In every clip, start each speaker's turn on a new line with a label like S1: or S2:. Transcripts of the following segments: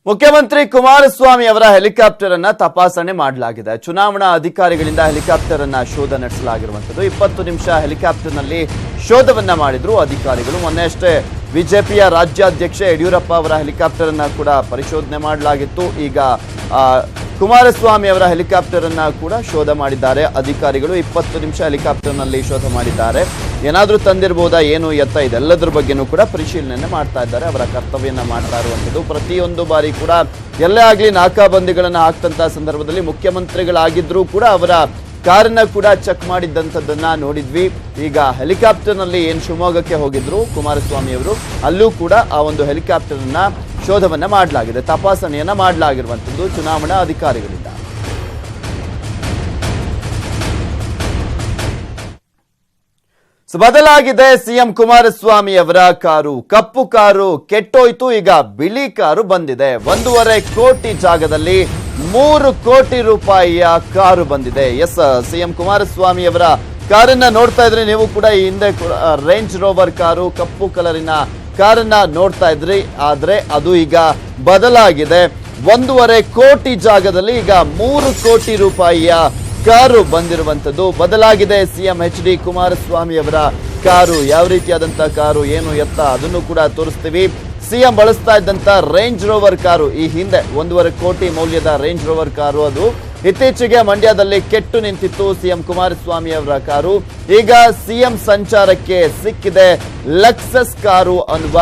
S1: ಮುಖ್ಯಮಂತ್ರಿ ಕುಮಾರಸ್ವಾಮಿ ಅವರ ಹೆಲಿಕಾಪ್ಟರ್ ಅನ್ನ ತಪಾಸಣೆ ಮಾಡಲಾಗಿದೆ. ಚುನಾವಣಾ ಅಧಿಕಾರಿಗಳಿಂದ ಹೆಲಿಕಾಪ್ಟರ್ ಅನ್ನ ಶೋಧ ನಡೆಸಲಾಗಿರುವಂತದ್ದು. 20 ನಿಮಿಷ ಹೆಲಿಕಾಪ್ಟರ್ ನಲ್ಲಿ ಶೋಧವನ್ನ ಮಾಡಿದ್ರು ಅಧಿಕಾರಿಗಳು. ಮೊನ್ನೆಯಷ್ಟೇ ಬಿಜೆಪಿಯ ರಾಜ್ಯಾಧ್ಯಕ್ಷ ಯಡಿಯೂರಪ್ಪ ಅವರ ಹೆಲಿಕಾಪ್ಟರ್ ಅನ್ನ ಕೂಡ ಪರಿಶೋಧನೆ ಮಾಡಲಾಗಿತ್ತು. ಈಗ ಕುಮಾರಸ್ವಾಮಿ ಅವರ ಹೆಲಿಕಾಪ್ಟರ್ ಅನ್ನ ಕೂಡ ಶೋಧ ಮಾಡಿದ್ದಾರೆ ಅಧಿಕಾರಿಗಳು. 20 ನಿಮಿಷ ಹೆಲಿಕಾಪ್ಟರ್ ನಲ್ಲಿ ಶೋಧ ಮಾಡಿದ್ದಾರೆ. ಏನಾದ್ರೂ ತಂದಿರಬಹುದಾ, ಏನು ಎತ್ತ, ಇದೆಲ್ಲದರ ಬಗ್ಗೆನೂ ಕೂಡ ಪರಿಶೀಲನೆ ಮಾಡ್ತಾ ಇದ್ದಾರೆ. ಅವರ ಕರ್ತವ್ಯನ ಮಾಡ್ತಾ ಇರುವಂಥದ್ದು. ಪ್ರತಿಯೊಂದು ಬಾರಿ ಕೂಡ ಎಲ್ಲೇ ಆಗಲಿ ನಾಕಾಬಂದಿಗಳನ್ನ ಹಾಕ್ತಂತ ಸಂದರ್ಭದಲ್ಲಿ ಮುಖ್ಯಮಂತ್ರಿಗಳಾಗಿದ್ರೂ ಕೂಡ ಅವರ ಕಾರನ್ನ ಕೂಡ ಚೆಕ್ ಮಾಡಿದ್ದಂಥದ್ದನ್ನ ನೋಡಿದ್ವಿ. ಈಗ ಹೆಲಿಕಾಪ್ಟರ್ ನಲ್ಲಿ ಏನು ಶಿವಮೊಗ್ಗಕ್ಕೆ ಹೋಗಿದ್ರು ಕುಮಾರಸ್ವಾಮಿ ಅವರು, ಅಲ್ಲೂ ಕೂಡ ಆ ಒಂದು ಹೆಲಿಕಾಪ್ಟರ್ ಅನ್ನ ಶೋಧವನ್ನ ಮಾಡಲಾಗಿದೆ, ತಪಾಸಣೆಯನ್ನ ಮಾಡಲಾಗಿರುವಂಥದ್ದು ಚುನಾವಣಾ ಅಧಿಕಾರಿಗಳಿಂದ. ಬದಲಾಗಿದೆ ಸಿಎಂ ಕುಮಾರಸ್ವಾಮಿ ಅವರ ಕಾರು. ಕಪ್ಪು ಕಾರು ಕೆಟ್ಟೋಯ್ತು, ಈಗ ಬಿಳಿ ಕಾರು ಬಂದಿದೆ. 1.5 ಕೋಟಿ ಜಾಗದಲ್ಲಿ 3 ಕೋಟಿ ರೂಪಾಯಿಯ ಕಾರು ಬಂದಿದೆ. ಎಸ್, ಸಿಎಂ ಕುಮಾರಸ್ವಾಮಿ ಅವರ ಕಾರನ್ನ ನೋಡ್ತಾ ಇದ್ರಿ ನೀವು ಕೂಡ. ಈ ಹಿಂದೆ ರೇಂಜ್ ರೋವರ್ ಕಾರು, ಕಪ್ಪು ಕಲರಿನ ಕಾರನ್ನ ನೋಡ್ತಾ ಇದ್ರಿ. ಆದ್ರೆ ಅದು ಈಗ ಬದಲಾಗಿದೆ. 1.5 ಕೋಟಿ ಜಾಗದಲ್ಲಿ ಈಗ 3 ಕೋಟಿ ರೂಪಾಯಿಯ ಕಾರು ಬಂದಿರುವಂತದ್ದು. ಬದಲಾಗಿದೆ ಸಿಎಂ HD ಕುಮಾರಸ್ವಾಮಿ ಅವರ ಕಾರು. ಯಾವ ರೀತಿಯಾದಂತಹ ಕಾರು, ಏನು ಎತ್ತ, ಅದನ್ನು ಕೂಡ ತೋರಿಸ್ತೀವಿ. ಸಿಎಂ ಬಳಸ್ತಾ ಇದ್ದಂತ ರೇಂಜ್ ರೋವರ್ ಕಾರು, ಈ ಹಿಂದೆ 1.5 ಕೋಟಿ ಮೌಲ್ಯದ ರೇಂಜ್ ರೋವರ್ ಕಾರು, ಅದು ಇತ್ತೀಚೆಗೆ ಮಂಡ್ಯದಲ್ಲಿ ಕೆಟ್ಟು ನಿಂತಿತ್ತು ಸಿಎಂ ಕುಮಾರಸ್ವಾಮಿ ಅವರ ಕಾರು. ಈಗ ಸಿಎಂ ಸಂಚಾರಕ್ಕೆ ಸಿಕ್ಕಿದೆ ಲೆಕ್ಸಸ್ ಕಾರು ಅನ್ನುವ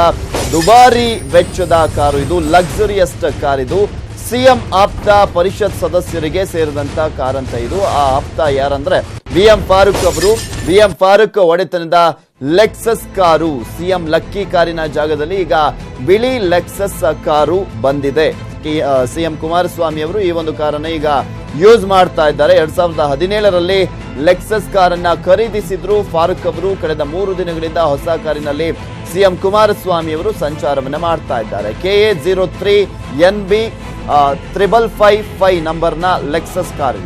S1: ದುಬಾರಿ ವೆಚ್ಚದ ಕಾರು. ಇದು ಲಕ್ಸುರಿಯಸ್ ಕಾರ್. ಇದು ಸಿಎಂ ಆಪ್ತ ಪರಿಷತ್ ಸದಸ್ಯರಿಗೆ ಸೇರಿದಂತ ಕಾರ್ ಅಂತ ಇದು. ಆ ಆಪ್ತ ಯಾರಂದ್ರೆ BM ಫಾರೂಕ್ ಅವರು. BM ಫಾರೂಕ್ ಒಡೆತನದ ಲೆಕ್ಸಸ್ ಕಾರು. ಸಿಎಂ ಲಕ್ಕಿ ಕಾರಿನ ಜಾಗದಲ್ಲಿ ಈಗ ಬಿಳಿ ಲೆಕ್ಸಸ್ ಕಾರು ಬಂದಿದೆ. ಸಿಎಂ ಕುಮಾರಸ್ವಾಮಿ ಅವರು ಈ ಒಂದು ಕಾರನ್ನ ಈಗ ಯೂಸ್ ಮಾಡ್ತಾ ಇದ್ದಾರೆ. 2017ರಲ್ಲಿ ಲೆಕ್ಸಸ್ ಕಾರನ್ನ ಖರೀದಿಸಿದ್ರು ಫಾರೂಕ್ ಅವರು. ಕಳೆದ 3 ದಿನಗಳಿಂದ ಹೊಸ ಕಾರಿನಲ್ಲಿ ಸಿಎಂ ಕುಮಾರಸ್ವಾಮಿ ಅವರು ಸಂಚಾರವನ್ನ ಮಾಡ್ತಾ ಇದ್ದಾರೆ. KA 03 NB 5555 ನಂಬರ್ನ ಲೆಕ್ಸಸ್ ಕಾರ್.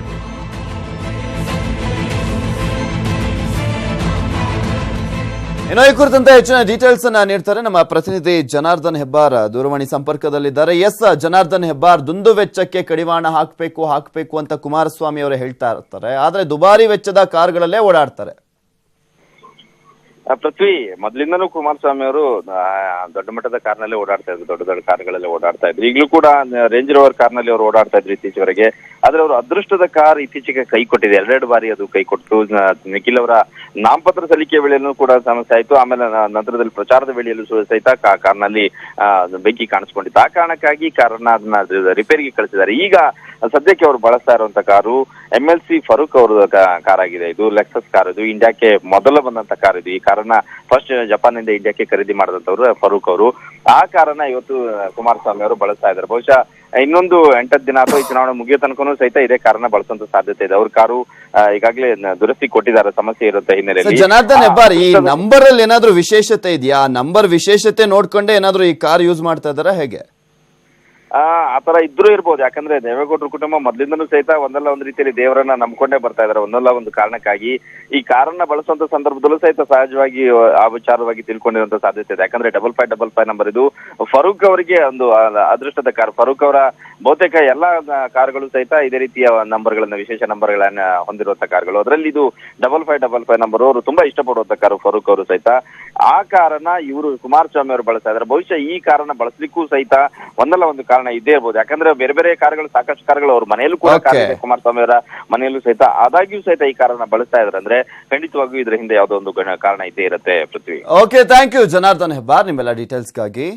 S1: ಇನ್ನು ಈ ಕುರಿತಂತೆ ಹೆಚ್ಚಿನ ಡೀಟೇಲ್ಸ್ ಅನ್ನ ನೀಡ್ತಾರೆ ನಮ್ಮ ಪ್ರತಿನಿಧಿ ಜನಾರ್ದನ್ ಹೆಬ್ಬಾರ್ ದೂರವಾಣಿ ಸಂಪರ್ಕದಲ್ಲಿದ್ದಾರೆ. ಎಸ್ ಜನಾರ್ದನ್ ಹೆಬ್ಬಾರ್, ದುಂದು ವೆಚ್ಚಕ್ಕೆ ಕಡಿವಾಣ ಹಾಕಬೇಕು ಅಂತ ಕುಮಾರಸ್ವಾಮಿ ಅವರು ಹೇಳ್ತಾ ಇರ್ತಾರೆ. ಆದ್ರೆ ದುಬಾರಿ ವೆಚ್ಚದ ಕಾರ್ಗಳಲ್ಲೇ ಓಡಾಡ್ತಾರೆ.
S2: ಪೃಥ್ವಿ, ಮೊದಲಿಂದನೂ ಕುಮಾರಸ್ವಾಮಿ ಅವರು ದೊಡ್ಡ ಮಟ್ಟದ ಕಾರ್ನಲ್ಲಿ ಓಡಾಡ್ತಾ ಇದ್ರು, ದೊಡ್ಡ ದೊಡ್ಡ ಕಾರ್ಗಳಲ್ಲಿ ಓಡಾಡ್ತಾ ಇದ್ರು. ಈಗಲೂ ಕೂಡ ರೇಂಜ್ ರೋವರ್ ಕಾರ್ನಲ್ಲಿ ಅವರು ಓಡಾಡ್ತಾ ಇದ್ರು ಇತ್ತೀಚೆವರೆಗೆ. ಆದ್ರೆ ಅವರು ಅದೃಷ್ಟದ ಕಾರ್ ಇತ್ತೀಚೆಗೆ ಕೈ ಕೊಟ್ಟಿದೆ. 2 ಬಾರಿ ಅದು ಕೈ ಕೊಟ್ಟು. ನಿಖಿಲ್ ಅವರ ನಾಮಪತ್ರ ಸಲ್ಲಿಕೆ ವೇಳೆಯಲ್ಲೂ ಕೂಡ ಸಮಸ್ಯೆ ಆಯ್ತು. ಆಮೇಲೆ ನಂತರದಲ್ಲಿ ಪ್ರಚಾರದ ವೇಳೆಯಲ್ಲೂ ಸಹಿತ ಕಾರ್ನಲ್ಲಿ ಬೆಂಕಿ ಕಾಣಿಸ್ಕೊಂಡಿತ್ತು. ಆ ಕಾರಣಕ್ಕಾಗಿ ಕಾರನ್ನ ಅದನ್ನ ರಿಪೇರಿಗೆ ಕಳಿಸಿದ್ದಾರೆ. ಈಗ ಸದ್ಯಕ್ಕೆ ಅವರು ಬಳಸ್ತಾ ಇರುವಂತ ಕಾರು MLC ಫರೂಕ್ ಅವರ ಕಾರ್ ಆಗಿದೆ. ಇದು ಲೆಕ್ಸಸ್ ಕಾರ್. ಇದು ಇಂಡಿಯಾಕ್ಕೆ ಮೊದಲು ಬಂದಂತ ಕಾರ್. ಇದು ಈ ಕಾರನ್ನ ಫಸ್ಟ್ ಜಪಾನ್ನಿಂದ ಇಂಡಿಯಾಕ್ಕೆ ಖರೀದಿ ಮಾಡಿದಂತವ್ರು ಫರೂಕ್ ಅವರು. ಆ ಕಾರನ್ನ ಇವತ್ತು ಕುಮಾರಸ್ವಾಮಿ ಅವರು ಬಳಸ್ತಾ ಇದ್ದಾರೆ. ಬಹುಶಃ ಇನ್ನೊಂದು 8 ದಿನ ಅಥವಾ ಈ ಚುನಾವಣೆ ಮುಗಿಯೋ ತನಕನೂ ಸಹಿತ ಇದೇ ಕಾರನ್ನ ಬಳಸುವಂತ ಸಾಧ್ಯತೆ ಇದೆ. ಅವ್ರ ಕಾರು ಈಗಾಗಲೇ ದುರಸ್ತಿ ಕೊಟ್ಟಿದ್ದಾರೆ ಸಮಸ್ಯೆ ಇರುತ್ತೆ ಹಿನ್ನೆಲೆಯಲ್ಲಿ.
S1: ಜನಾರ್ದನ್ ಹೆಬ್ಬಾರ್, ಈ ನಂಬರ್ ಅಲ್ಲಿ ಏನಾದ್ರೂ ವಿಶೇಷತೆ ಇದೆಯಾ? ನಂಬರ್ ವಿಶೇಷತೆ ನೋಡ್ಕೊಂಡೆ ಏನಾದ್ರೂ ಈ ಕಾರ್ ಯೂಸ್ ಮಾಡ್ತಾ ಇದಾರ, ಹೇಗೆ?
S2: ಆತರ ಇದ್ರೂ ಇರ್ಬೋದು. ಯಾಕಂದ್ರೆ ದೇವೇಗೌಡರ ಕುಟುಂಬ ಮೊದ್ಲಿಂದನೂ ಸಹಿತ ಒಂದಲ್ಲ ಒಂದು ರೀತಿಯಲ್ಲಿ ದೇವರನ್ನ ನಂಬ್ಕೊಂಡೇ ಬರ್ತಾ ಇದಾರೆ. ಒಂದಲ್ಲ ಒಂದು ಕಾರಣಕ್ಕಾಗಿ ಈ ಕಾರನ್ನ ಬಳಸುವಂತ ಸಂದರ್ಭದಲ್ಲೂ ಸಹಿತ ಸಹಜವಾಗಿ ಆ ವಿಚಾರವಾಗಿ ತಿಳ್ಕೊಂಡಿರುವಂತ ಸಾಧ್ಯತೆ ಇದೆ. ಯಾಕಂದ್ರೆ 5555 ನಂಬರ್ ಇದು ಫರೂಕ್ ಅವರಿಗೆ ಒಂದು ಅದೃಷ್ಟದ ಕಾರ್. ಫರೂಕ್ ಅವರ ಬಹುತೇಕ ಎಲ್ಲಾ ಕಾರ್ಗಳು ಸಹಿತ ಇದೇ ರೀತಿಯ ನಂಬರ್ಗಳನ್ನ, ವಿಶೇಷ ನಂಬರ್ಗಳನ್ನ ಹೊಂದಿರುವಂತ ಕಾರ್ಗಳು. ಅದರಲ್ಲಿ ಇದು 5555 ನಂಬರ್ ಅವರು ತುಂಬಾ ಇಷ್ಟಪಡುವಂತ ಕಾರು ಫರೂಕ್ ಅವರು ಸಹಿತ. ಆ ಕಾರನ್ನ ಇವರು ಕುಮಾರಸ್ವಾಮಿ ಅವರು ಬಳಸ್ತಾ ಇದ್ದಾರೆ. ಬಹುಶಃ ಈ ಕಾರನ್ನ ಬಳಸಲಿಕ್ಕೂ ಸಹಿತ ಒಂದಲ್ಲ ಒಂದು ಕಾರಣ ಇದ್ದೇ ಇರ್ಬೋದು. ಯಾಕಂದ್ರೆ ಬೇರೆ ಬೇರೆ ಕಾರ್ಗಳು, ಸಾಕಷ್ಟು ಕಾರ್ಗಳು ಅವ್ರ ಮನೆಯಲ್ಲೂ ಕೂಡ ಕಾರ್ ಇದೆ, ಕುಮಾರಸ್ವಾಮಿ ಅವರ ಮನೆಯಲ್ಲೂ ಸಹಿತ. ಆದಾಗ್ಯೂ ಸಹಿತ ಈ ಕಾರನ್ನ ಬಳಸ್ತಾ ಇದ್ದಾರೆ ಅಂದ್ರೆ ಖಂಡಿತವಾಗಿಯೂ ಇದ್ರ ಹಿಂದೆ ಯಾವುದೋ ಒಂದು ಕಾರಣ ಇದ್ದೇ ಇರುತ್ತೆ. Prithvi,
S1: okay, thank you Janardhan Hebbar ನಿಮ್ಮೆಲ್ಲ ಡೀಟೇಲ್ಸ್ಗಾಗಿ.